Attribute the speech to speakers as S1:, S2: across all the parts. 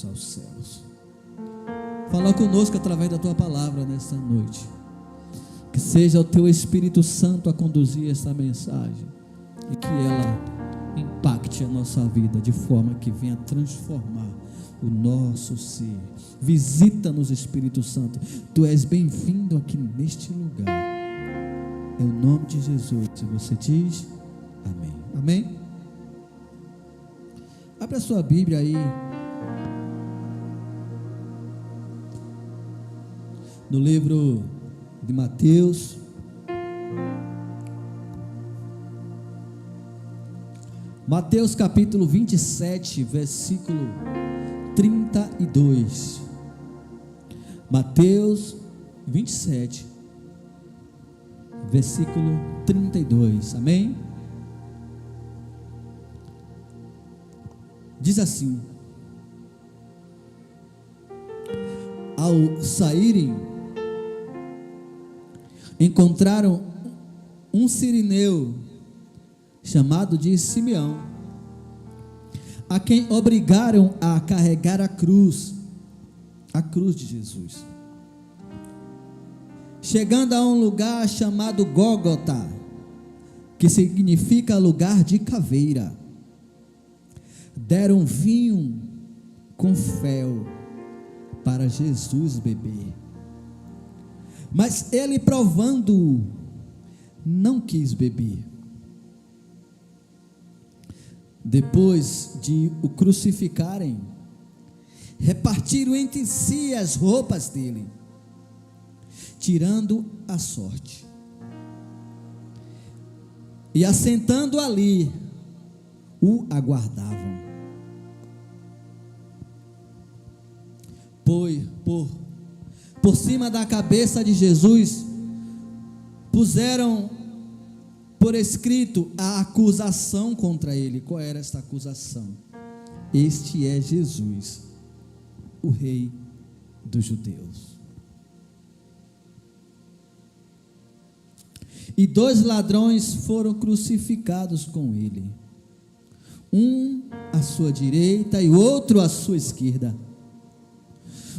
S1: chegamos aos céus. Fala conosco através da tua palavra nesta noite. Que seja o teu Espírito Santo a conduzir esta mensagem e que ela impacte a nossa vida de forma que venha transformar o nosso ser. Visita-nos, Espírito Santo. Tu és bem-vindo aqui neste lugar. Em nome de Jesus. E você diz amém. Amém? Abra a sua Bíblia aí no livro de Mateus, Mateus capítulo 27, versículo 32. Mateus 27, versículo 32. Amém? Diz assim: ao saírem, encontraram um sirineu chamado de Simeão, a quem obrigaram a carregar a cruz de Jesus. Chegando a um lugar chamado Gólgota, que significa lugar de caveira, deram vinho com fel para Jesus beber. Mas ele, provando, não quis beber. Depois de o crucificarem, repartiram entre si as roupas dele, tirando a sorte. E assentando ali, o aguardavam. Por cima da cabeça de Jesus, puseram por escrito a acusação contra ele. Qual era esta acusação? Este é Jesus, o Rei dos Judeus. E 2 ladrões foram crucificados com ele, um à sua direita e outro à sua esquerda.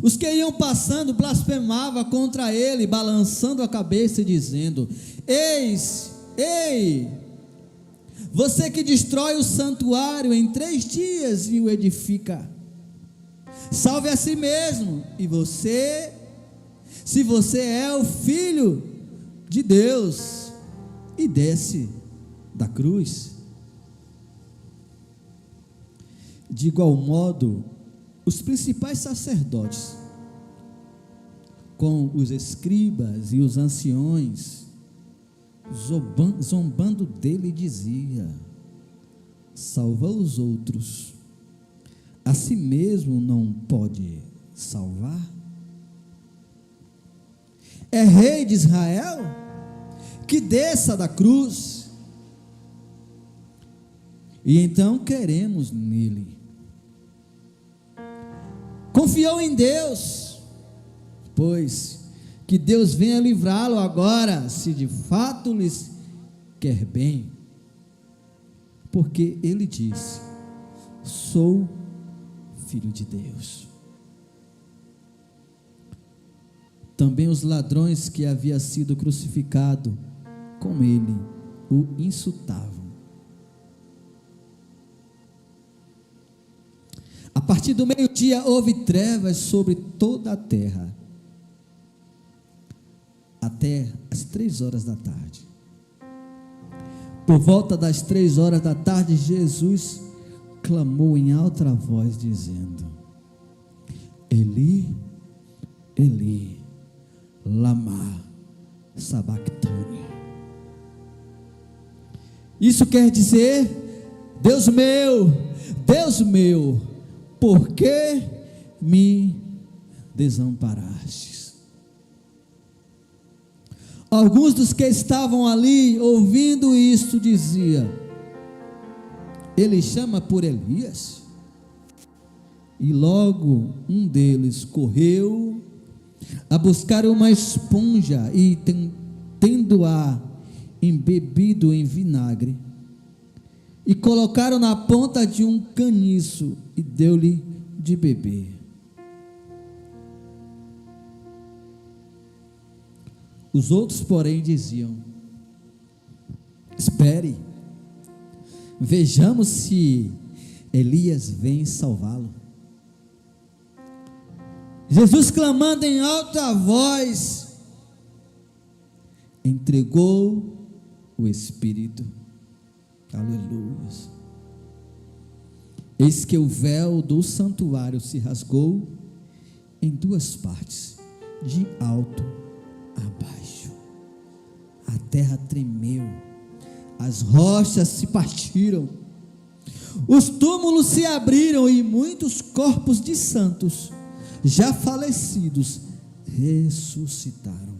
S1: Os que iam passando blasfemavam contra ele, balançando a cabeça e dizendo: Ei, você que destrói o santuário em 3 dias e o edifica, salve a si mesmo. E você, se você é o Filho de Deus, e desce da cruz. De igual modo, os principais sacerdotes, com os escribas e os anciões, zombando dele, dizia: salva os outros, a si mesmo não pode salvar? É rei de Israel? Que desça da cruz. E então queremos nele. Confiou em Deus, pois que Deus venha livrá-lo agora, se de fato lhes quer bem, porque ele disse: sou filho de Deus. Também os ladrões que havia sido crucificado com ele o insultavam. A partir do meio-dia houve trevas sobre toda a terra, até as 3 horas da tarde. Por volta das 3 horas da tarde, Jesus clamou em alta voz, dizendo: Eli, Eli, lama sabactani. Isso quer dizer: Deus meu, por que me desamparastes? Alguns dos que estavam ali ouvindo isto dizia: ele chama por Elias. E logo um deles correu a buscar uma esponja e, tendo-a embebido em vinagre, e colocaram na ponta de um caniço e deu-lhe de beber. Os outros, porém, diziam: espere, vejamos se Elias vem salvá-lo. Jesus, clamando em alta voz, entregou o Espírito. Aleluia. Eis que o véu do santuário se rasgou em duas partes, de alto a baixo. A terra tremeu, as rochas se partiram, os túmulos se abriram e muitos corpos de santos já falecidos ressuscitaram.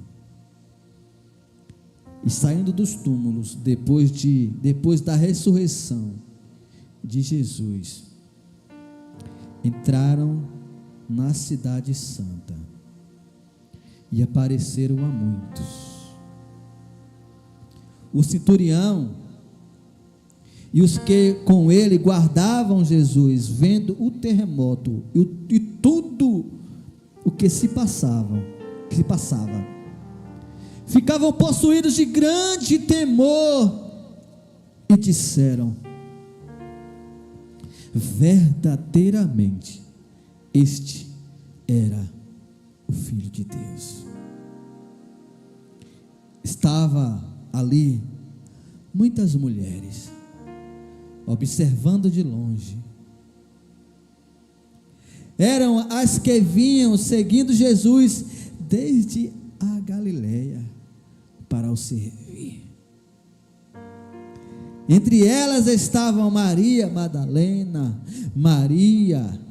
S1: E saindo dos túmulos, depois da ressurreição de Jesus, entraram na cidade santa e apareceram a muitos. O centurião e os que com ele guardavam Jesus, vendo o terremoto e tudo o que se passava, ficavam possuídos de grande temor e disseram: verdadeiramente este era o Filho de Deus. Estava ali muitas mulheres observando de longe. Eram as que vinham seguindo Jesus desde a Galileia para o servir. Entre elas estavam Maria Madalena, Maria,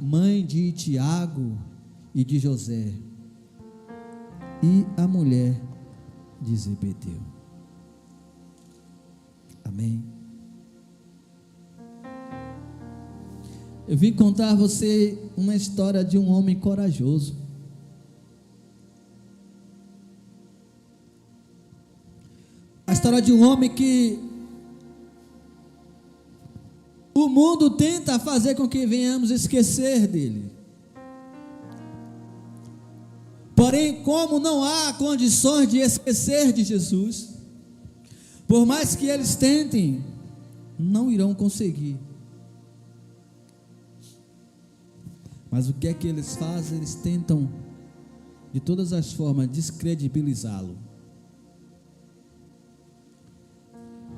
S1: mãe de Tiago e de José, e a mulher de Zebedeu. Amém. Eu vim contar a você uma história de um homem corajoso. A história de um homem que o mundo tenta fazer com que venhamos esquecer dele. Porém, como não há condições de esquecer de Jesus, por mais que eles tentem, não irão conseguir. Mas o que é que eles fazem? Eles tentam de todas as formas descredibilizá-lo.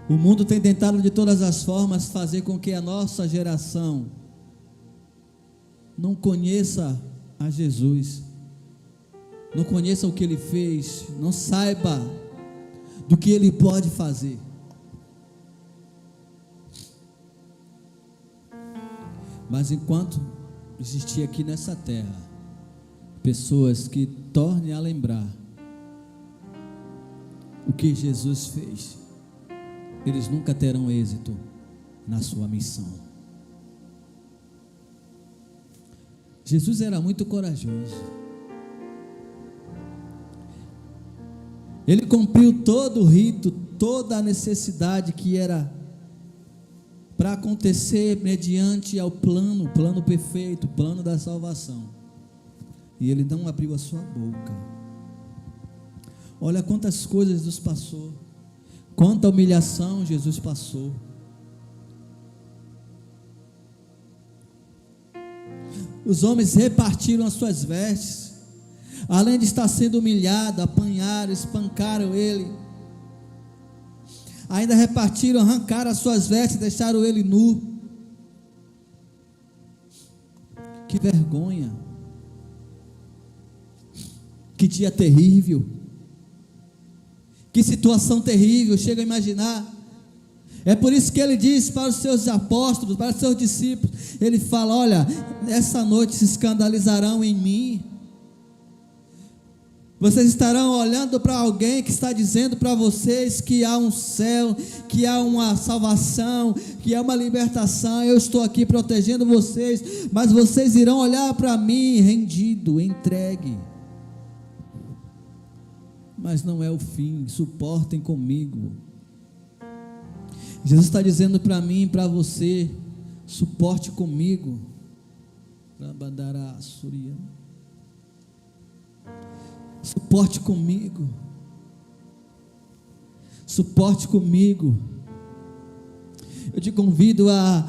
S1: O mundo tem tentado de todas as formas fazer com que a nossa geração não conheça a Jesus, não conheça o que Ele fez, não saiba do que Ele pode fazer. Mas enquanto existir aqui nessa terra pessoas que tornem a lembrar o que Jesus fez, eles nunca terão êxito na sua missão. Jesus era muito corajoso. Ele cumpriu todo o rito, toda a necessidade que era para acontecer mediante ao plano perfeito, plano da salvação. E ele não abriu a sua boca. Olha quantas coisas nos passou. Quanta humilhação Jesus passou. Os homens repartiram as suas vestes. Além de estar sendo humilhado, apanharam, espancaram ele. Ainda repartiram, arrancaram as suas vestes e deixaram ele nu. Que vergonha. Que dia terrível. Que situação terrível, chega a imaginar. É por isso que ele diz para os seus apóstolos, para os seus discípulos, ele fala: olha, essa noite se escandalizarão em mim. Vocês estarão olhando para alguém que está dizendo para vocês que há um céu, que há uma salvação, que há uma libertação. Eu estou aqui protegendo vocês, mas vocês irão olhar para mim rendido, entregue. Mas não é o fim, suportem comigo. Jesus está dizendo para mim e para você: suporte comigo. Suporte comigo. Suporte comigo. Eu te convido a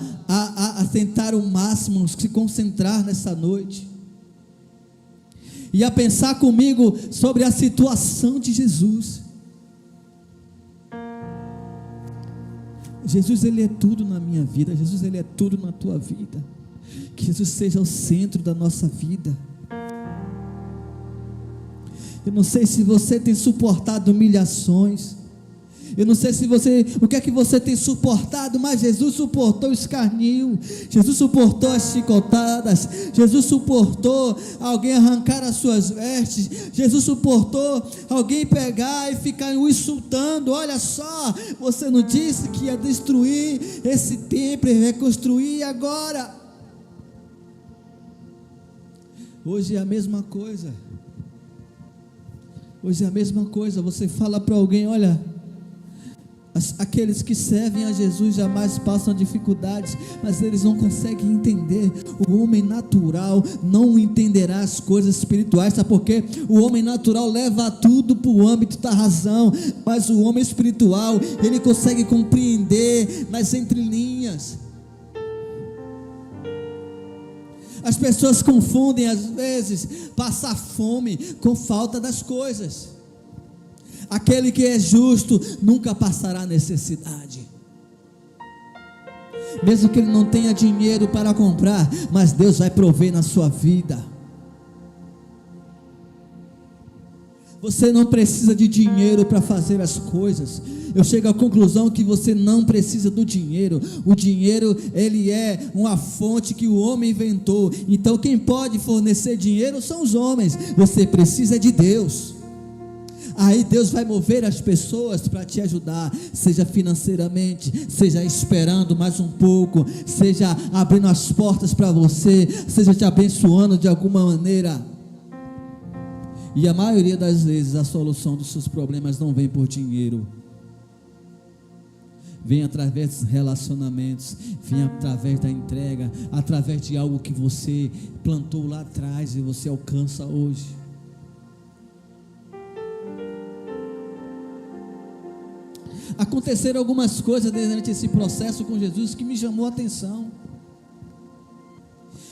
S1: tentar o máximo, se concentrar nessa noite. E a pensar comigo sobre a situação de Jesus. Jesus, Ele é tudo na minha vida. Jesus, Ele é tudo na tua vida. Que Jesus seja o centro da nossa vida. Eu não sei se você tem suportado humilhações. Eu não sei o que é que você tem suportado, mas Jesus suportou o escarnio, Jesus suportou as chicotadas, Jesus suportou alguém arrancar as suas vestes, Jesus suportou alguém pegar e ficar o insultando. Olha só, você não disse que ia destruir esse templo e reconstruir agora? Hoje é a mesma coisa. Hoje é a mesma coisa. Você fala para alguém: olha, aqueles que servem a Jesus jamais passam dificuldades, mas eles não conseguem entender. O homem natural não entenderá as coisas espirituais, sabe por quê? O homem natural leva tudo para o âmbito da razão, mas o homem espiritual, ele consegue compreender nas entrelinhas. As pessoas confundem às vezes passar fome com falta das coisas. Aquele que é justo nunca passará necessidade, mesmo que ele não tenha dinheiro para comprar, mas Deus vai prover na sua vida. Você não precisa de dinheiro para fazer as coisas. Eu chego à conclusão que você não precisa do dinheiro. O dinheiro, ele é uma fonte que o homem inventou. Então quem pode fornecer dinheiro são os homens. Você precisa de Deus. Aí Deus vai mover as pessoas para te ajudar, seja financeiramente, seja esperando mais um pouco, seja abrindo as portas para você, seja te abençoando de alguma maneira. E a maioria das vezes a solução dos seus problemas não vem por dinheiro, vem através dos relacionamentos, vem através da entrega, através de algo que você plantou lá atrás e você alcança hoje. Aconteceram algumas coisas durante esse processo com Jesus que me chamou a atenção.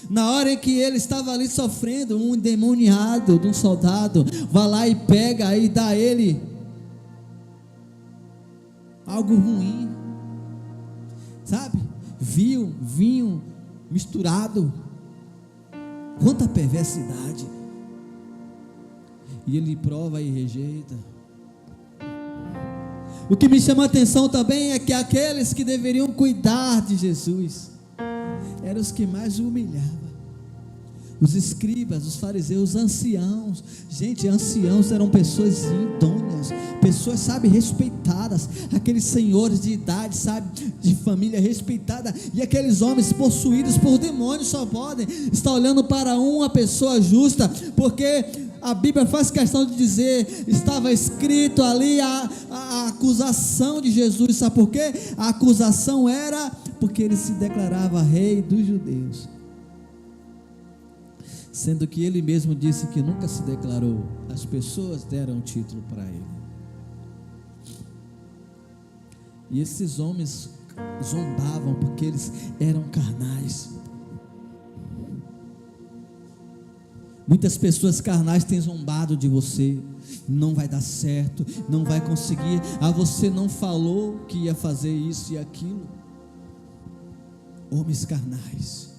S1: Na hora em que ele estava ali sofrendo, um endemoniado de um soldado vai lá e pega e dá a ele algo ruim, sabe? Vinho misturado. Quanta perversidade! E ele prova e rejeita. O que me chama a atenção também é que aqueles que deveriam cuidar de Jesus eram os que mais o humilhavam. Os escribas, os fariseus, os anciãos. Gente, anciãos eram pessoas idôneas, pessoas, sabe, respeitadas. Aqueles senhores de idade, sabe, de família respeitada. E aqueles homens possuídos por demônios só podem estar olhando para uma pessoa justa, porque a Bíblia faz questão de dizer, estava escrito ali a acusação de Jesus. Sabe por quê? A acusação era porque ele se declarava rei dos judeus, sendo que ele mesmo disse que nunca se declarou. As pessoas deram o título para ele. E esses homens zombavam porque eles eram carnais. Muitas pessoas carnais têm zombado de você. Não vai dar certo, não vai conseguir. Você não falou que ia fazer isso e aquilo. Homens carnais.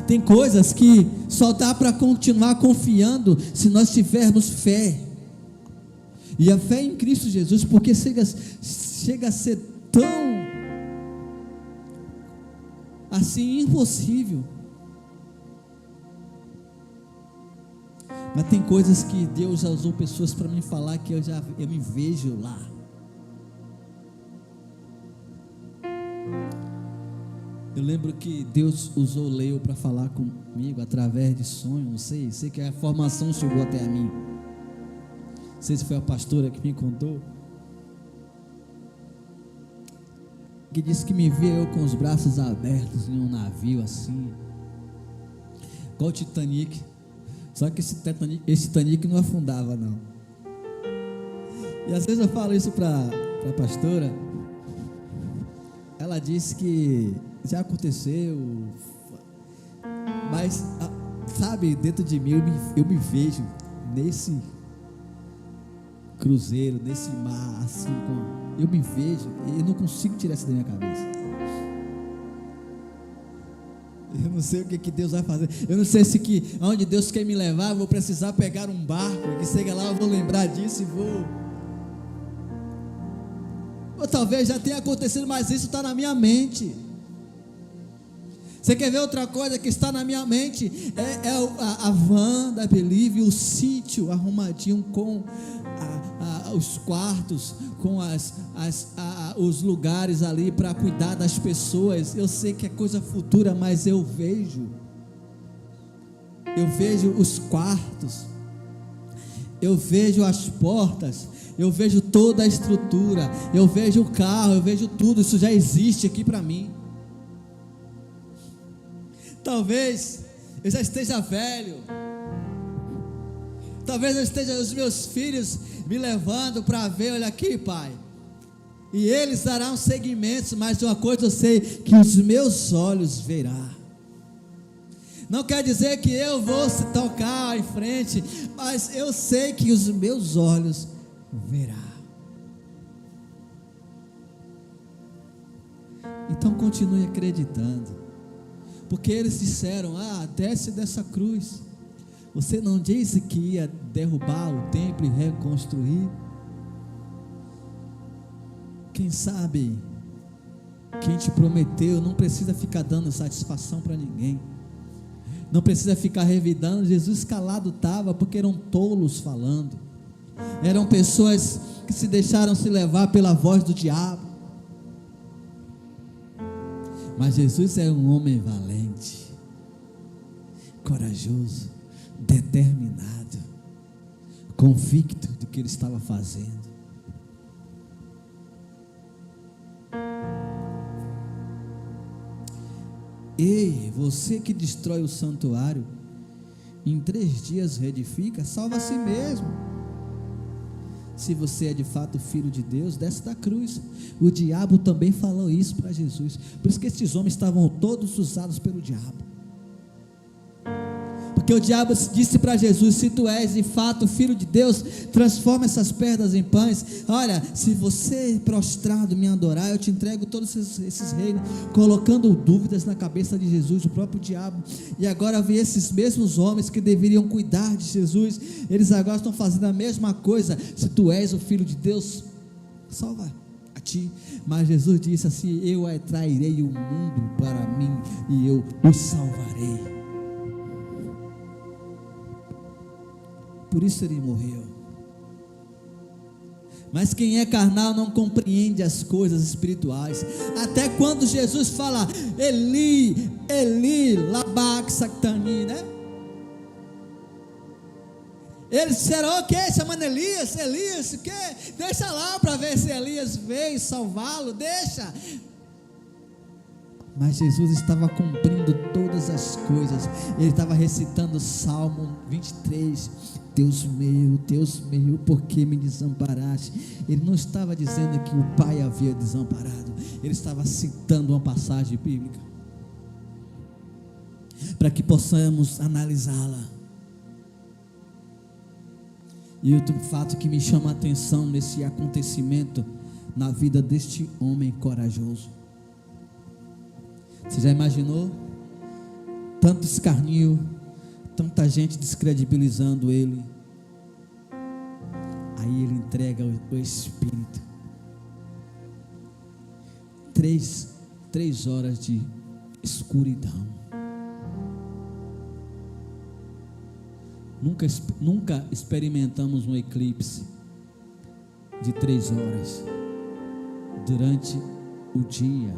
S1: Tem coisas que só dá para continuar confiando se nós tivermos fé. E a fé em Cristo Jesus, porque chega a ser tão assim impossível. Mas tem coisas que Deus já usou pessoas para me falar que eu me vejo lá. Eu lembro que Deus usou Leo para falar comigo através de sonho. Não sei que a informação chegou até a mim. Não sei se foi a pastora que me contou, que disse que me via eu com os braços abertos em um navio assim, igual o Titanic. Só que esse Titanic não afundava, não. E às vezes eu falo isso para a pastora. Ela disse que já aconteceu, mas, sabe, dentro de mim eu me vejo nesse cruzeiro, nesse mar, assim, eu me vejo, e eu não consigo tirar isso da minha cabeça. Eu não sei o que Deus vai fazer. Eu não sei se aonde Deus quer me levar, eu vou precisar pegar um barco, que chega lá eu vou lembrar disso e vou. Ou talvez já tenha acontecido, mas isso está na minha mente. Você quer ver outra coisa que está na minha mente? É a van da Believe, o sítio arrumadinho com os quartos, com os lugares ali para cuidar das pessoas. Eu sei que é coisa futura, mas eu vejo os quartos, eu vejo as portas, eu vejo toda a estrutura, eu vejo o carro, eu vejo tudo. Isso já existe aqui para mim. Talvez eu já esteja velho, talvez eu esteja os meus filhos me levando para ver, olha aqui, pai, e eles darão seguimento, mas de uma coisa eu sei, que os meus olhos verão. Não quer dizer que eu vou se tocar em frente, mas eu sei que os meus olhos verão. Então continue acreditando, porque eles disseram: desce dessa cruz. Você não disse que ia derrubar o templo e reconstruir? Quem sabe quem te prometeu não precisa ficar dando satisfação para ninguém, não precisa ficar revidando. Jesus calado estava, porque eram tolos falando, eram pessoas que se deixaram se levar pela voz do diabo. Mas Jesus é um homem valente, corajoso, determinado, convicto do que ele estava fazendo. Ei, você que destrói o santuário, em 3 dias reedifica, salva a si mesmo. Se você é de fato filho de Deus, desce da cruz. O diabo também falou isso para Jesus. Por isso que esses homens estavam todos usados pelo diabo. Porque o diabo disse para Jesus: se tu és de fato filho de Deus, transforma essas pedras em pães. Olha, se você prostrado me adorar, eu te entrego todos esses reinos, colocando dúvidas na cabeça de Jesus, o próprio diabo. E agora vem esses mesmos homens que deveriam cuidar de Jesus, eles agora estão fazendo a mesma coisa. Se tu és o filho de Deus, salva a ti. Mas Jesus disse assim: eu atrairei o mundo para mim e eu os salvarei. Por isso ele morreu. Mas quem é carnal não compreende as coisas espirituais. Até quando Jesus fala: Eli, Eli, lama sabachthani, né? Eles disseram: ok, chamando Elias, o que? Deixa lá para ver se Elias veio salvá-lo, deixa. Mas Jesus estava cumprindo todas as coisas. Ele estava recitando o Salmo 23: Deus meu, por que me desamparaste? Ele não estava dizendo que o Pai havia desamparado, ele estava citando uma passagem bíblica, para que possamos analisá-la. E outro fato que me chama a atenção nesse acontecimento na vida deste homem corajoso: você já imaginou? Tanto escarnio, tanta gente descredibilizando ele, aí ele entrega o Espírito. 3 horas de escuridão. Nunca experimentamos um eclipse de 3 horas durante o dia.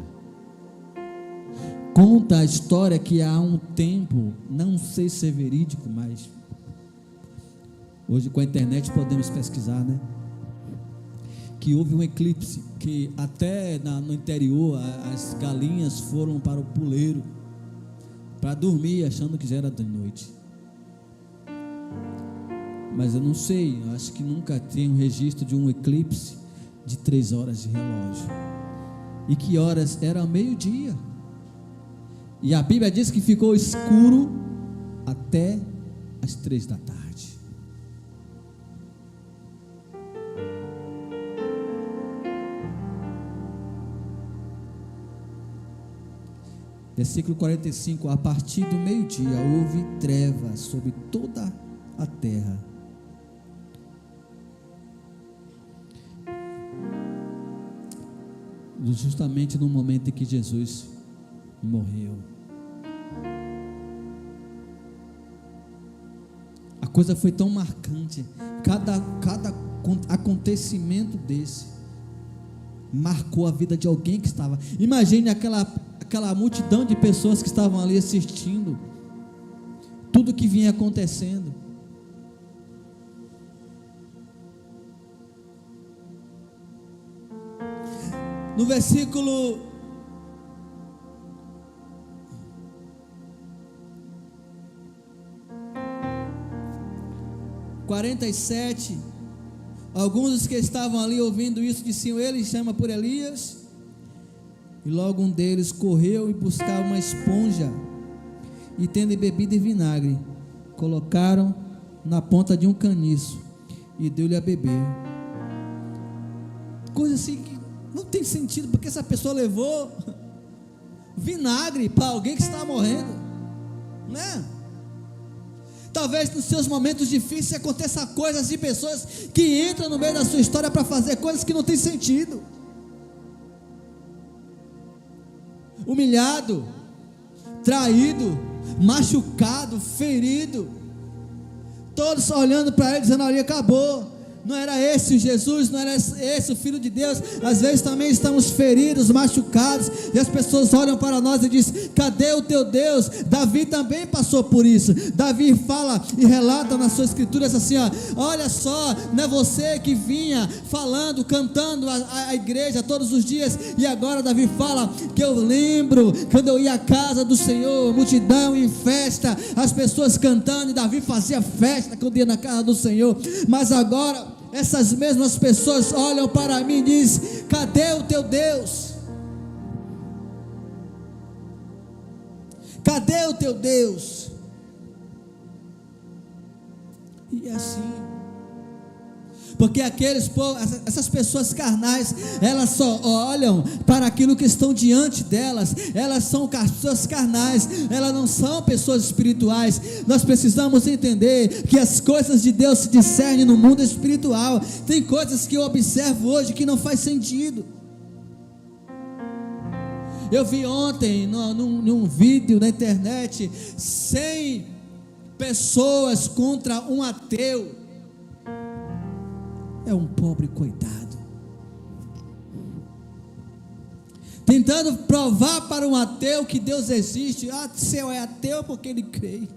S1: Conta a história que há um tempo, não sei se é verídico, mas hoje com a internet podemos pesquisar, né? Que houve um eclipse, que até no interior as galinhas foram para o puleiro, para dormir achando que já era de noite. Mas eu não sei, eu acho que nunca tem um registro de um eclipse de 3 horas de relógio. E que horas? Era meio-dia. E a Bíblia diz que ficou escuro até as 3 da tarde. Versículo 45: a partir do meio-dia houve trevas sobre toda a terra. Justamente no momento em que Jesus morreu. A coisa foi tão marcante. Cada acontecimento desse marcou a vida de alguém que estava. Imagine aquela multidão de pessoas que estavam ali assistindo tudo que vinha acontecendo. No versículo 47, alguns dos que estavam ali ouvindo isso diziam: ele chama por Elias. E logo um deles correu e buscava uma esponja, e tendo bebido em vinagre, colocaram na ponta de um caniço e deu-lhe a beber. Coisa assim que não tem sentido, porque essa pessoa levou vinagre para alguém que está morrendo, né? Talvez nos seus momentos difíceis aconteça coisas de pessoas que entram no meio da sua história para fazer coisas que não tem sentido. Humilhado, traído, machucado, ferido, todos olhando para ele dizendo: ali acabou. Não era esse o Jesus, não era esse o Filho de Deus. Às vezes também estamos feridos, machucados, e as pessoas olham para nós e dizem: cadê o teu Deus? Davi também passou por isso. Davi fala e relata nas suas escrituras assim: olha só, não é você que vinha falando, cantando a igreja todos os dias, e agora Davi fala que eu lembro quando eu ia à casa do Senhor, multidão em festa, as pessoas cantando, e Davi fazia festa quando ia na casa do Senhor. Mas agora essas mesmas pessoas olham para mim e dizem: cadê o teu Deus? Cadê o teu Deus? E é assim, porque essas pessoas carnais, elas só olham para aquilo que estão diante delas. Elas são pessoas carnais, elas não são pessoas espirituais. Nós precisamos entender que as coisas de Deus se discernem no mundo espiritual. Tem coisas que eu observo hoje que não faz sentido. Eu vi ontem num vídeo na internet 100 pessoas contra um ateu. É um pobre coitado, tentando provar para um ateu que Deus existe. Seu é ateu porque ele crê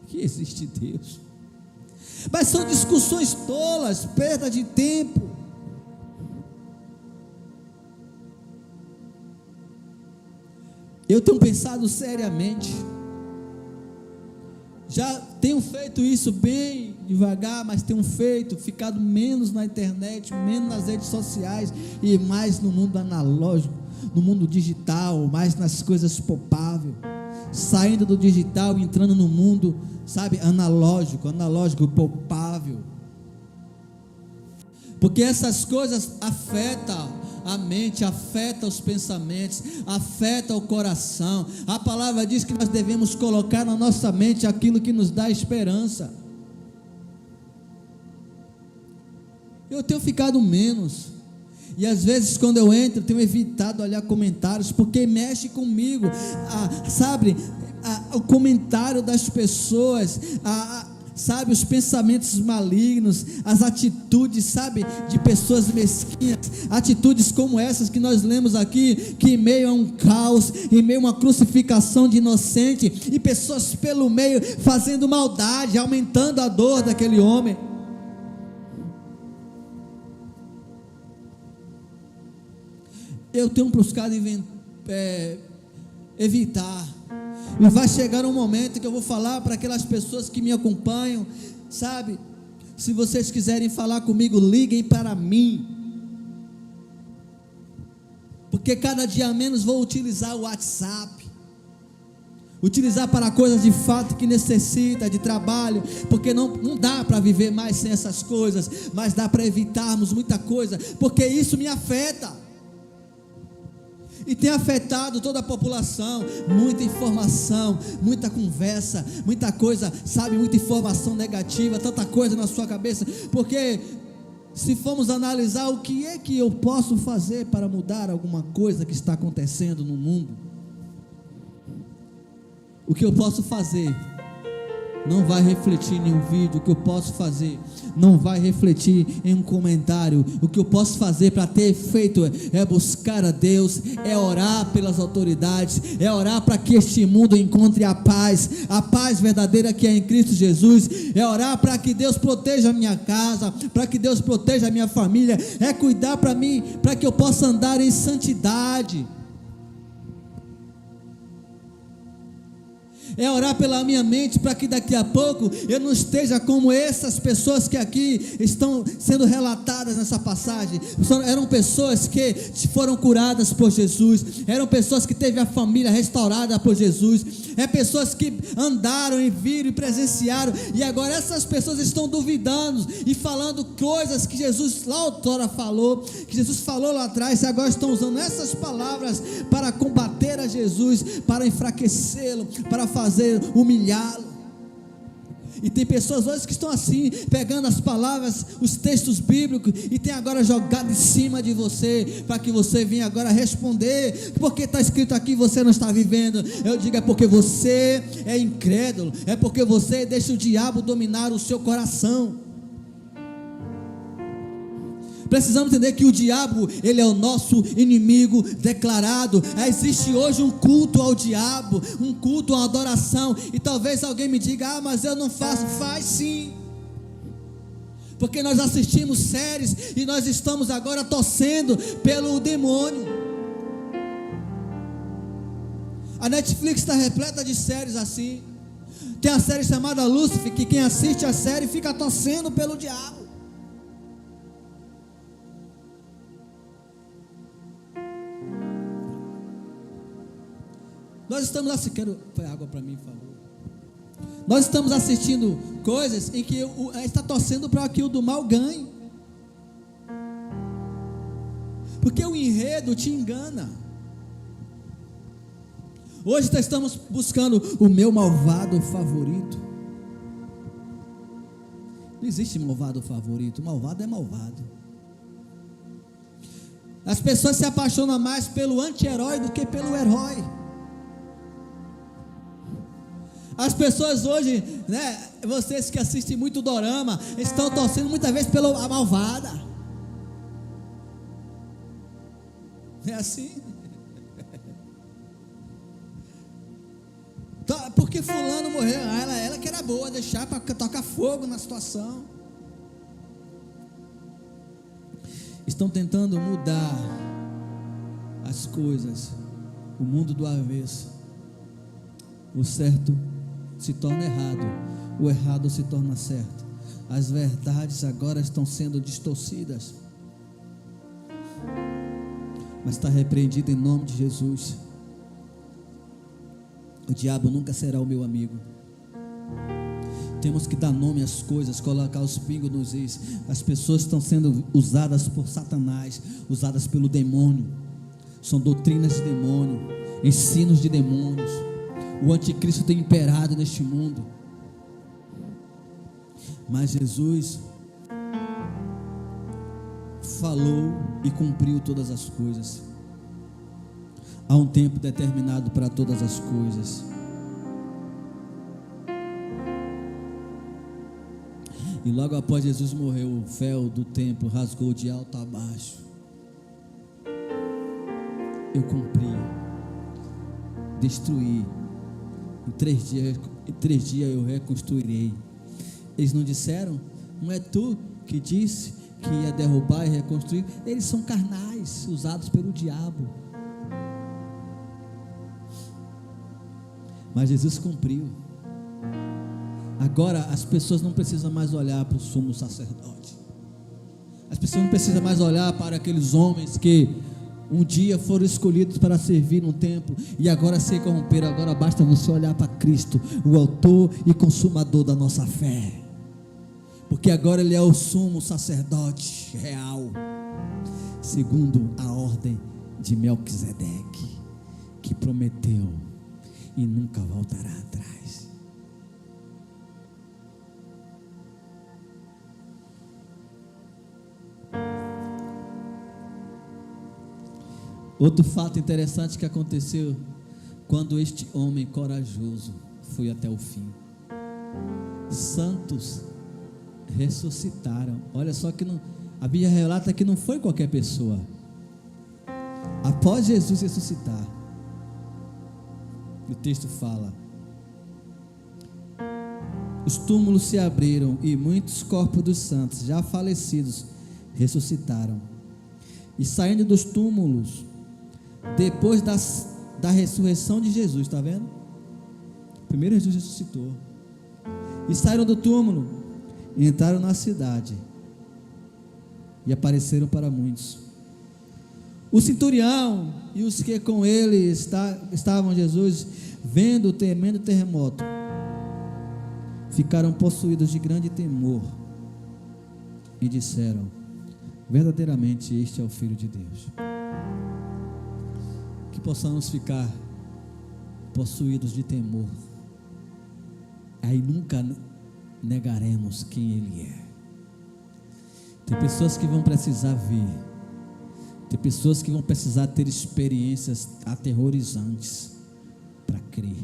S1: que existe Deus. Mas são discussões tolas, perda de tempo. Eu tenho pensado seriamente, já tenho feito isso bem devagar, mas tenho ficado menos na internet, menos nas redes sociais e mais no mundo analógico, no mundo digital, mais nas coisas palpáveis, saindo do digital e entrando no mundo, analógico, palpável, porque essas coisas afetam a mente, afeta os pensamentos, afeta o coração. A palavra diz que nós devemos colocar na nossa mente aquilo que nos dá esperança. Eu tenho ficado menos, e às vezes quando eu entro, tenho evitado olhar comentários, porque mexe comigo, o comentário das pessoas, os pensamentos malignos, as atitudes, de pessoas mesquinhas, atitudes como essas que nós lemos aqui, que em meio a um caos, em meio a uma crucificação de inocente, e pessoas pelo meio fazendo maldade, aumentando a dor daquele homem. Eu tenho buscado evitar. E vai chegar um momento que eu vou falar para aquelas pessoas que me acompanham, sabe? Se vocês quiserem falar comigo, liguem para mim. Porque cada dia menos vou utilizar o WhatsApp. Utilizar para coisas de fato que necessita de trabalho, porque não dá para viver mais sem essas coisas, mas dá para evitarmos muita coisa, porque isso me afeta, e tem afetado toda a população, muita informação, muita conversa, muita coisa, sabe, muita informação negativa, tanta coisa na sua cabeça, porque se formos analisar o que é que eu posso fazer para mudar alguma coisa que está acontecendo no mundo, o que eu posso fazer não vai refletir em um vídeo. O que eu posso fazer não vai refletir em um comentário. O que eu posso fazer para ter efeito é buscar a Deus, é orar pelas autoridades, é orar para que este mundo encontre a paz verdadeira que é em Cristo Jesus, é orar para que Deus proteja a minha casa, para que Deus proteja a minha família, é cuidar para mim, para que eu possa andar em santidade, é orar pela minha mente, para que daqui a pouco eu não esteja como essas pessoas que aqui estão sendo relatadas nessa passagem. Eram pessoas que foram curadas por Jesus, eram pessoas que teve a família restaurada por Jesus, pessoas que andaram e viram e presenciaram, e agora essas pessoas estão duvidando e falando coisas que Jesus lá outrora falou, que Jesus falou lá atrás, e agora estão usando essas palavras para combater a Jesus, para enfraquecê-lo, para humilhá-lo. E tem pessoas hoje que estão assim, pegando as palavras, os textos bíblicos, e tem agora jogado em cima de você, para que você venha agora responder, porque está escrito aqui, você não está vivendo. Eu digo, é porque você é incrédulo, é porque você deixa o diabo dominar o seu coração. Precisamos entender que o diabo, ele é o nosso inimigo declarado. Existe hoje um culto ao diabo, um culto à adoração, e talvez alguém me diga, mas eu não faço. Faz sim, porque nós assistimos séries, e nós estamos agora torcendo pelo demônio. A Netflix está repleta de séries assim. Tem a série chamada Lúcifer, que quem assiste a série fica torcendo pelo diabo. Nós estamos assistindo, foi água para mim, por favor. Nós estamos assistindo coisas em que está torcendo para que o do mal ganhe, porque o enredo te engana. Hoje nós estamos buscando o meu malvado favorito. Não existe malvado favorito, malvado é malvado. As pessoas se apaixonam mais pelo anti-herói do que pelo herói. As pessoas hoje, vocês que assistem muito dorama, estão torcendo muitas vezes pela malvada. É assim. Porque fulano morreu, ela que era boa, deixar para tocar fogo na situação. Estão tentando mudar as coisas, o mundo do avesso. O certo se torna errado, o errado se torna certo. As verdades agora estão sendo distorcidas, mas está repreendido em nome de Jesus. O diabo nunca será o meu amigo. Temos que dar nome às coisas, colocar os pingos nos is. As pessoas estão sendo usadas por Satanás, usadas pelo demônio. São doutrinas de demônio, ensinos de demônios. O anticristo tem imperado neste mundo, mas Jesus falou e cumpriu todas as coisas. Há um tempo determinado para todas as coisas. E logo após Jesus morrer, o véu do templo rasgou de alto a baixo. Eu cumpri, destruí. Em 3 dias eu reconstruirei. Eles não disseram? Não é tu que disse que ia derrubar e reconstruir? Eles são carnais, usados pelo diabo. Mas Jesus cumpriu. Agora as pessoas não precisam mais olhar para o sumo sacerdote. As pessoas não precisam mais olhar para aqueles homens que um dia foram escolhidos para servir no templo e agora se corromperam. Agora basta você olhar para Cristo, o autor e consumador da nossa fé, porque agora Ele é o sumo sacerdote real, segundo a ordem de Melquisedeque, que prometeu e nunca voltará atrás. Outro fato interessante que aconteceu quando este homem corajoso foi até o fim. Santos ressuscitaram. Olha só que não, a Bíblia relata que não foi qualquer pessoa. Após Jesus ressuscitar, o texto fala: os túmulos se abriram e muitos corpos dos santos já falecidos ressuscitaram. E saindo dos túmulos, depois da ressurreição de Jesus, está vendo? Primeiro Jesus ressuscitou. E saíram do túmulo, entraram na cidade e apareceram para muitos. O centurião e os que com ele estavam Jesus, vendo o tremendo terremoto, ficaram possuídos de grande temor e disseram: verdadeiramente este é o Filho de Deus. Que possamos ficar possuídos de temor, aí nunca negaremos quem Ele é. Tem pessoas que vão precisar ver, tem pessoas que vão precisar ter experiências aterrorizantes para crer.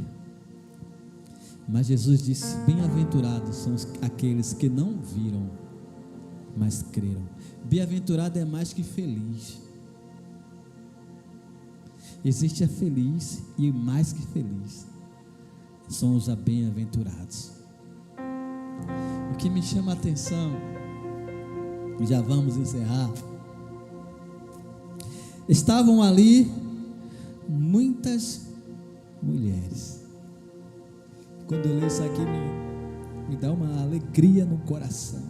S1: Mas Jesus disse: bem-aventurados são aqueles que não viram, mas creram. Bem-aventurado é mais que feliz. Existe a feliz e mais que feliz são os bem-aventurados. O que me chama a atenção, já vamos encerrar, estavam ali muitas mulheres. Quando eu leio isso aqui, me dá uma alegria no coração.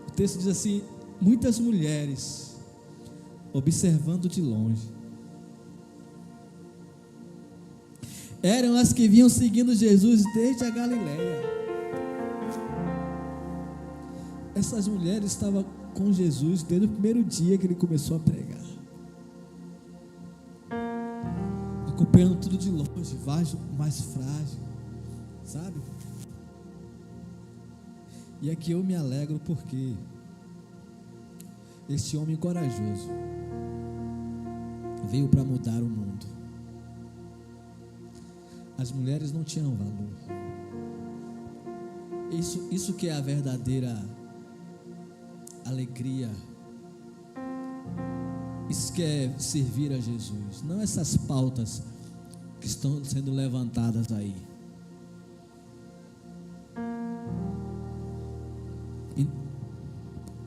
S1: O texto diz assim: muitas mulheres observando de longe. Eram as que vinham seguindo Jesus desde a Galileia. Essas mulheres estavam com Jesus desde o primeiro dia que Ele começou a pregar, acompanhando tudo de longe, mais frágil, sabe? E aqui eu me alegro porque este homem corajoso veio para mudar o mundo. As mulheres não tinham valor. Isso que é a verdadeira alegria. Isso que é servir a Jesus. Não essas pautas que estão sendo levantadas aí.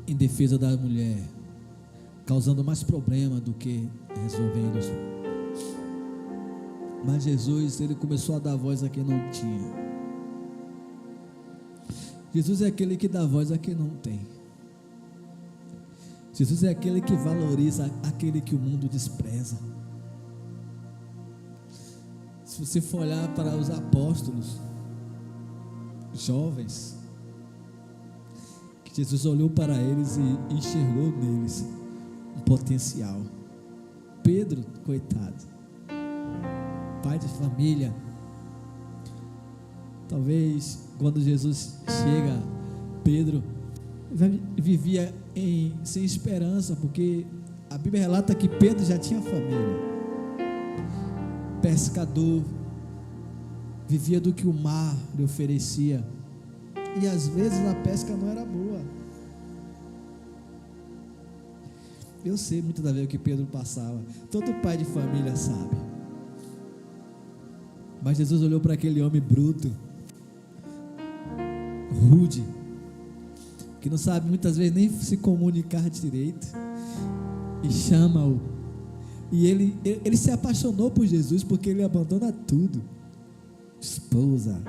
S1: Em defesa da mulher, causando mais problema do que resolvendo. Mas Jesus, Ele começou a dar voz a quem não tinha. Jesus é aquele que dá voz a quem não tem. Jesus é aquele que valoriza aquele que o mundo despreza. Se você for olhar para os apóstolos jovens, Jesus olhou para eles e enxergou neles um potencial. Pedro, coitado, pai de família, talvez quando Jesus chega, Pedro vivia sem esperança, porque a Bíblia relata que Pedro já tinha família, pescador, vivia do que o mar lhe oferecia, e às vezes a pesca não era boa. Eu sei muitas das vezes o que Pedro passava, todo pai de família sabe. Mas Jesus olhou para aquele homem bruto, rude, que não sabe muitas vezes nem se comunicar direito, e chama-o E ele se apaixonou por Jesus, porque ele abandona tudo: esposa,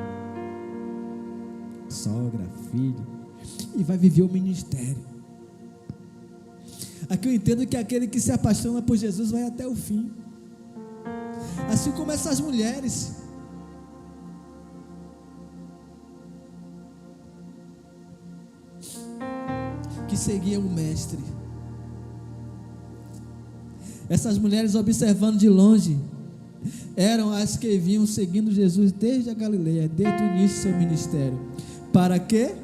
S1: sogra, filho, e vai viver o ministério. Aqui eu entendo que aquele que se apaixona por Jesus vai até o fim, assim como essas mulheres. Que seguiam o mestre. Essas mulheres, observando de longe, eram as que vinham seguindo Jesus desde a Galileia, desde o início do seu ministério. Para quê?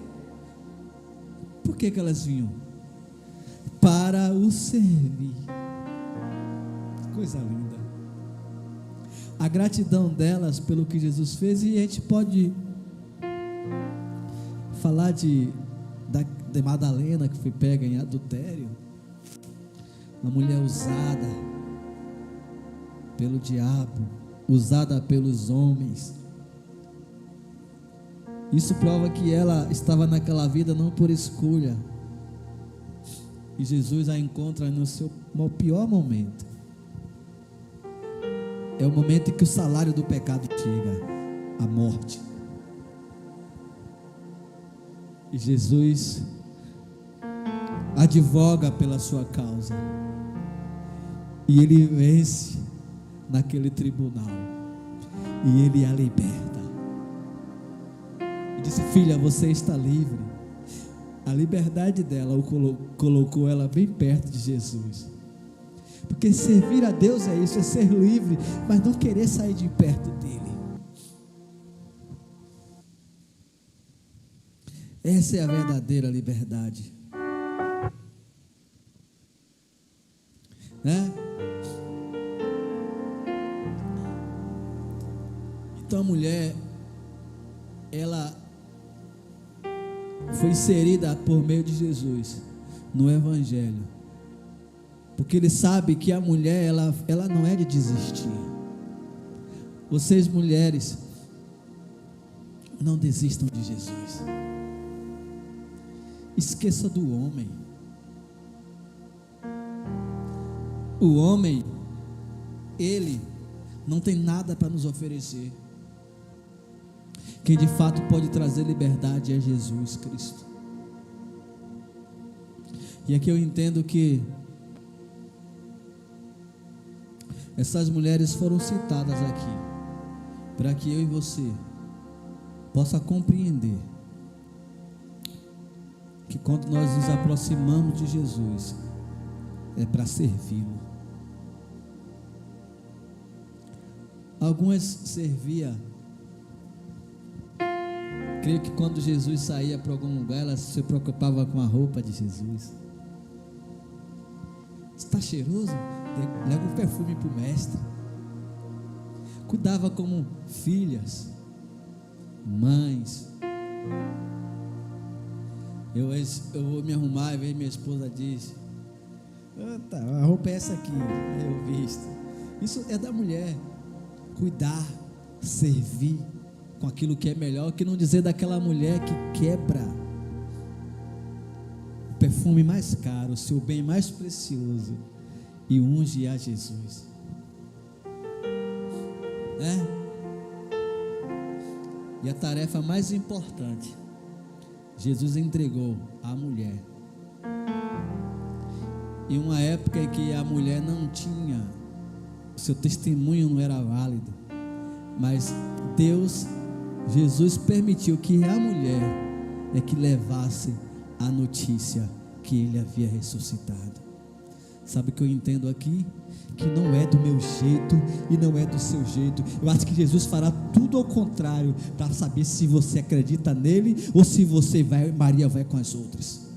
S1: Por que elas vinham? Para o servir. Coisa linda. A gratidão delas pelo que Jesus fez. E a gente pode falar de Madalena, que foi pega em adultério, uma mulher usada pelo diabo, usada pelos homens. Isso prova que ela estava naquela vida não por escolha, e Jesus a encontra no seu pior momento. É o momento em que o salário do pecado chega, a morte. E Jesus advoga pela sua causa, e ele vence naquele tribunal, e ele a liberta, e disse: filha, você está livre. A liberdade dela colocou ela bem perto de Jesus, porque servir a Deus é isso, é ser livre, mas não querer sair de perto dele. Essa é a verdadeira liberdade, né? Então a mulher, ela foi inserida por meio de Jesus no Evangelho, porque ele sabe que a mulher, ela não é de desistir. Vocês mulheres, não desistam de Jesus. Esqueça do homem. O homem, ele não tem nada para nos oferecer. Quem de fato pode trazer liberdade é Jesus Cristo. E aqui eu entendo que essas mulheres foram citadas aqui para que eu e você possa compreender que quando nós nos aproximamos de Jesus, é para servi-lo. Algumas servia, creio que quando Jesus saía para algum lugar, elas se preocupavam com a roupa de Jesus. Está cheiroso? Leva um perfume para o mestre. Cuidava como filhas, mães. Eu vou me arrumar, e vem minha esposa diz: a roupa é essa aqui. Aí eu visto. Isso é da mulher. Cuidar, servir com aquilo que é melhor, que não dizer daquela mulher que quebra o perfume mais caro, o seu bem mais precioso, e unge a Jesus. E a tarefa mais importante, Jesus entregou à mulher. Em uma época em que a mulher não tinha, seu testemunho não era válido, mas Jesus permitiu que a mulher é que levasse a notícia que ele havia ressuscitado. Sabe o que eu entendo aqui? Que não é do meu jeito e não é do seu jeito. Eu acho que Jesus fará tudo ao contrário, para saber se você acredita nele ou se Maria vai com as outras.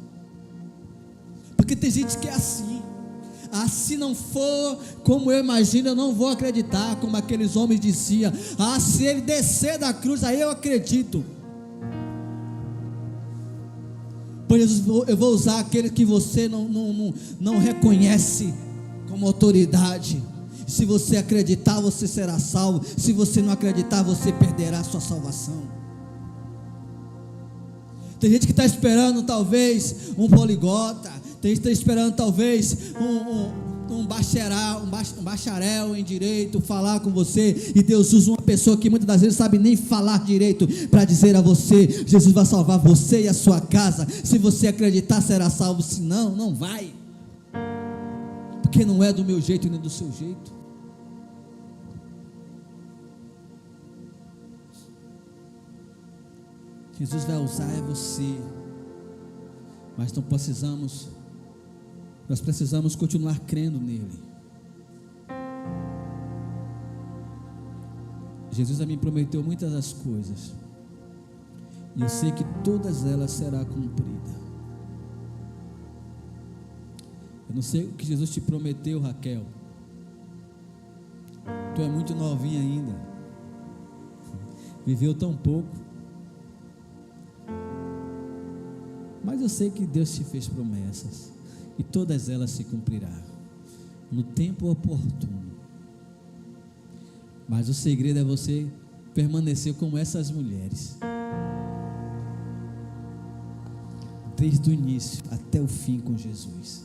S1: Porque tem gente que é assim: se não for como eu imagino, eu não vou acreditar. Como aqueles homens diziam: se ele descer da cruz, aí eu acredito. Pois eu vou usar aquele que você não reconhece como autoridade. Se você acreditar, você será salvo. Se você não acreditar, você perderá a sua salvação. Tem gente que está esperando talvez um poliglota. Tem gente que está esperando talvez um bacharel em direito falar com você, e Deus usa uma pessoa que muitas das vezes sabe nem falar direito para dizer a você: Jesus vai salvar você e a sua casa. Se você acreditar, será salvo, se não, não vai, porque não é do meu jeito nem do seu jeito. Jesus vai usar você, mas nós precisamos continuar crendo nele. Jesus me prometeu muitas das coisas, e eu sei que todas elas serão cumpridas. Eu não sei o que Jesus te prometeu, Raquel. Tu é muito novinha ainda, viveu tão pouco, mas eu sei que Deus te fez promessas, e todas elas se cumprirão no tempo oportuno. Mas o segredo é você permanecer como essas mulheres, desde o início até o fim com Jesus.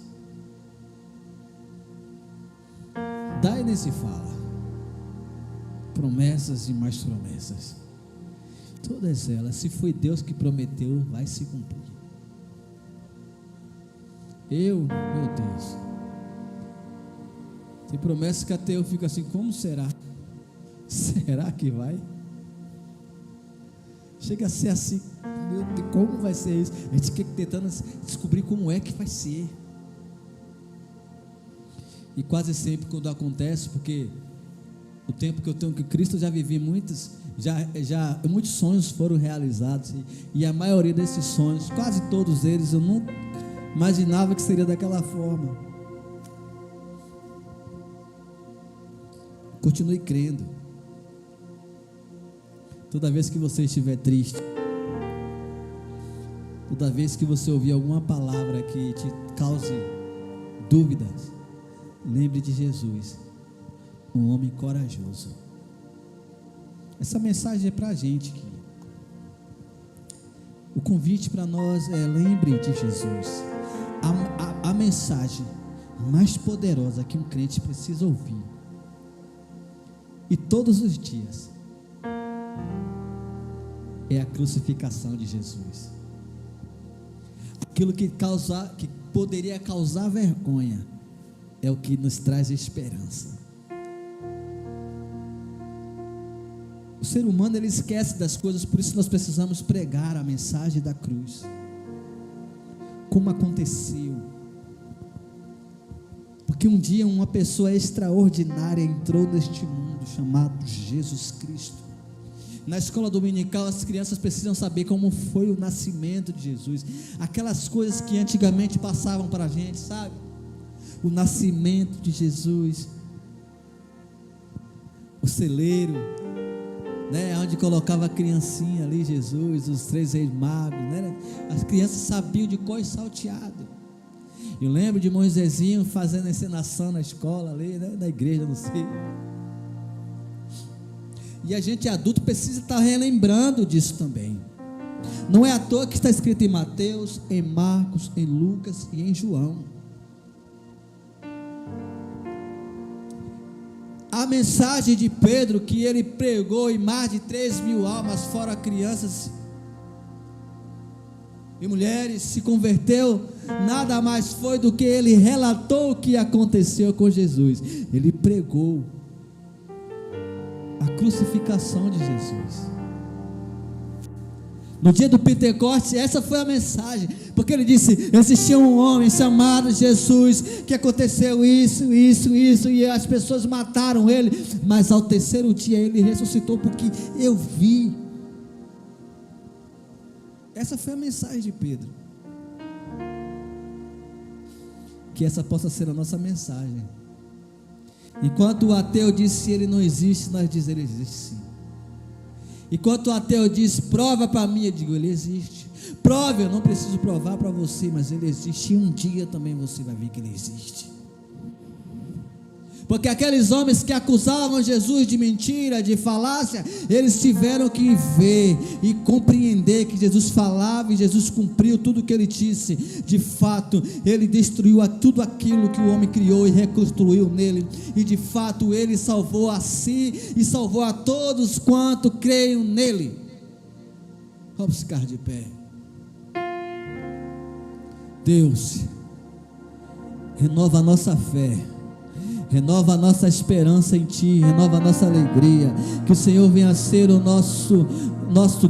S1: Daí nem se fala, promessas e mais promessas, todas elas, se foi Deus que prometeu, vai se cumprir. Meu Deus, tem promessas que até eu fico assim: como será? Será que vai? Chega a ser assim, meu Deus, como vai ser isso? A gente fica tentando descobrir como é que vai ser. E quase sempre quando acontece, porque o tempo que eu tenho com Cristo, eu já vivi muitos sonhos foram realizados, e a maioria desses sonhos, quase todos eles, eu nunca imaginava que seria daquela forma. Continue crendo. Toda vez que você estiver triste, toda vez que você ouvir alguma palavra que te cause dúvidas, lembre de Jesus, um homem corajoso. Essa mensagem é para a gente aqui. O convite para nós é: lembre de Jesus. A mensagem mais poderosa que um crente precisa ouvir, e todos os dias, é a crucificação de Jesus. Aquilo que poderia causar vergonha é o que nos traz esperança. O ser humano, ele esquece das coisas, por isso nós precisamos pregar a mensagem da cruz. Como aconteceu? Porque um dia uma pessoa extraordinária entrou neste mundo chamado Jesus Cristo. Na escola dominical, as crianças precisam saber como foi o nascimento de Jesus, aquelas coisas que antigamente passavam para a gente, sabe? O nascimento de Jesus, o celeiro, né, onde colocava a criancinha ali, Jesus, os 3 reis magos, né? As crianças sabiam de cor e salteado. Eu lembro de Moisésinho fazendo encenação na escola ali, né? Na igreja, não sei. E a gente adulto precisa estar relembrando disso também. Não é à toa que está escrito em Mateus, em Marcos, em Lucas e em João. A mensagem de Pedro, que ele pregou em mais de 3.000 almas, fora crianças e mulheres, se converteu, nada mais foi do que ele relatou o que aconteceu com Jesus. Ele pregou a crucificação de Jesus. No dia do Pentecostes, essa foi a mensagem, porque ele disse: existia um homem chamado Jesus, que aconteceu isso, e as pessoas mataram ele, mas ao terceiro dia ele ressuscitou, porque eu vi. Essa foi a mensagem de Pedro. Que essa possa ser a nossa mensagem. Enquanto o ateu diz se ele não existe, nós dizemos: ele existe sim. Enquanto o ateu diz: prova para mim, eu digo: ele existe. Prove, eu não preciso provar para você, mas ele existe, e um dia também você vai ver que ele existe. porque aqueles homens que acusavam Jesus de mentira, de falácia, eles tiveram que ver e compreender que Jesus falava e Jesus cumpriu tudo o que ele disse. De fato, ele destruiu tudo aquilo que o homem criou e reconstruiu nele, e de fato ele salvou a si e salvou a todos quanto creiam nele. Vamos ficar de pé. Deus, renova a nossa fé, renova a nossa esperança em Ti, renova a nossa alegria, que o Senhor venha ser o nosso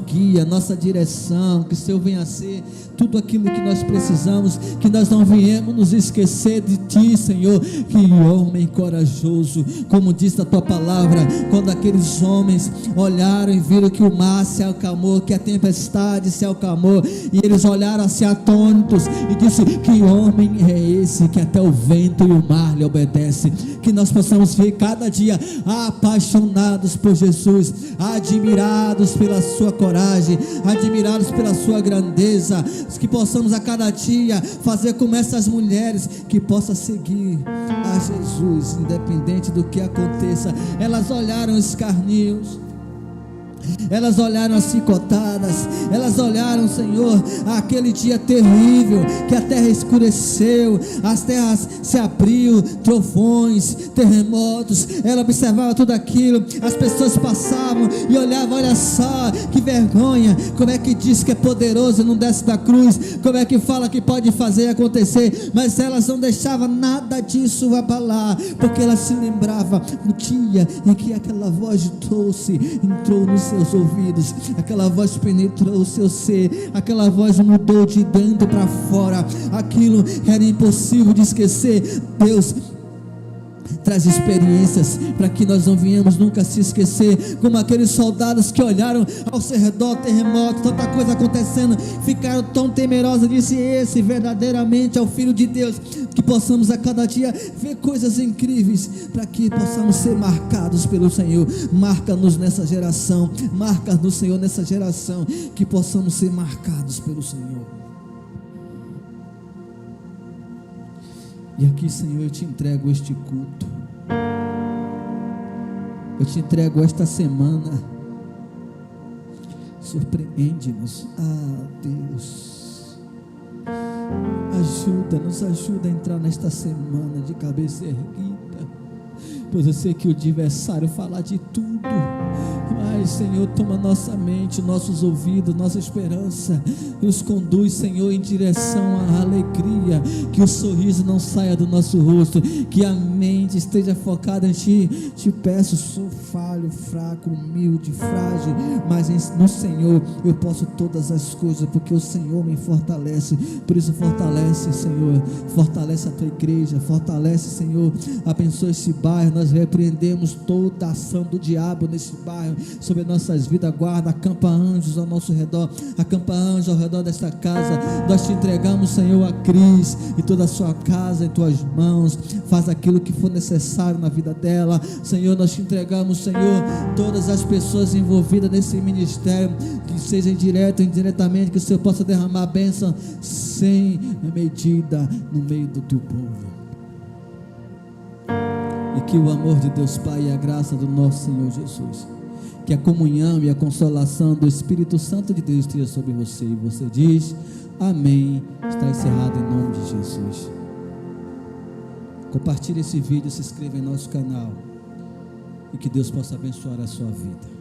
S1: guia, nossa direção, que o Senhor venha ser tudo aquilo que nós precisamos, que nós não viemos nos esquecer de Ti, Senhor. Que homem corajoso, como diz a Tua palavra, quando aqueles homens olharam e viram que o mar se acalmou, que a tempestade se acalmou, e eles olharam assim atônitos e disse: que homem é esse que até o vento e o mar lhe obedecem? Que nós possamos ver cada dia apaixonados por Jesus, admirados pela sua coragem, admirados pela sua grandeza, que possamos a cada dia fazer como essas mulheres, que possa seguir a Jesus, independente do que aconteça. Elas olharam os escarnios, elas olharam as chicotadas, elas olharam, Senhor, aquele dia terrível, que a terra escureceu, as terras se abriu, trovões, terremotos. Ela observava tudo aquilo, as pessoas passavam e olhavam: olha só, que vergonha, como é que diz que é poderoso e não desce da cruz, como é que fala que pode fazer acontecer? Mas elas não deixavam nada disso abalar, porque elas se lembravam do dia em que aquela voz doce entrou nos seus ouvidos, aquela voz penetrou o seu ser, aquela voz mudou de dentro para fora. Aquilo era impossível de esquecer. Deus traz experiências para que nós não venhamos nunca se esquecer, como aqueles soldados que olharam ao seu redor, terremoto, tanta coisa acontecendo, ficaram tão temerosos, disse: esse verdadeiramente é o Filho de Deus. Que possamos a cada dia ver coisas incríveis, para que possamos ser marcados pelo Senhor. Marca-nos nessa geração, marca-nos, Senhor, nessa geração, que possamos ser marcados pelo Senhor. E aqui, Senhor, eu te entrego este culto, eu te entrego esta semana. Surpreende-nos, Deus, nos ajuda a entrar nesta semana de cabeça erguida, pois eu sei que o adversário fala de tudo, mas, Senhor, toma nossa mente, nossos ouvidos, nossa esperança, e os conduz, Senhor, em direção à alegria, que o sorriso não saia do nosso rosto, que a mente esteja focada em Ti. Te peço, sou falho, fraco, humilde, frágil, mas no Senhor eu posso todas as coisas, porque o Senhor me fortalece. Por isso fortalece, Senhor, fortalece a Tua igreja, fortalece, Senhor, abençoa esse bairro. Nós repreendemos toda a ação do diabo nesse bairro, sobre nossas vidas. Guarda, acampa anjos ao nosso redor, acampa anjos ao redor desta casa. Nós te entregamos, Senhor, a Cris e toda a sua casa em Tuas mãos. Faz aquilo que for necessário na vida dela, Senhor. Nós te entregamos, Senhor, todas as pessoas envolvidas nesse ministério, que seja direto ou indiretamente, que o Senhor possa derramar a bênção sem medida no meio do Teu povo, e que o amor de Deus Pai e a graça do nosso Senhor Jesus, que a comunhão e a consolação do Espírito Santo de Deus esteja sobre você. E você diz: amém. Está encerrado em nome de Jesus. Compartilhe esse vídeo, se inscreva em nosso canal, e que Deus possa abençoar a sua vida.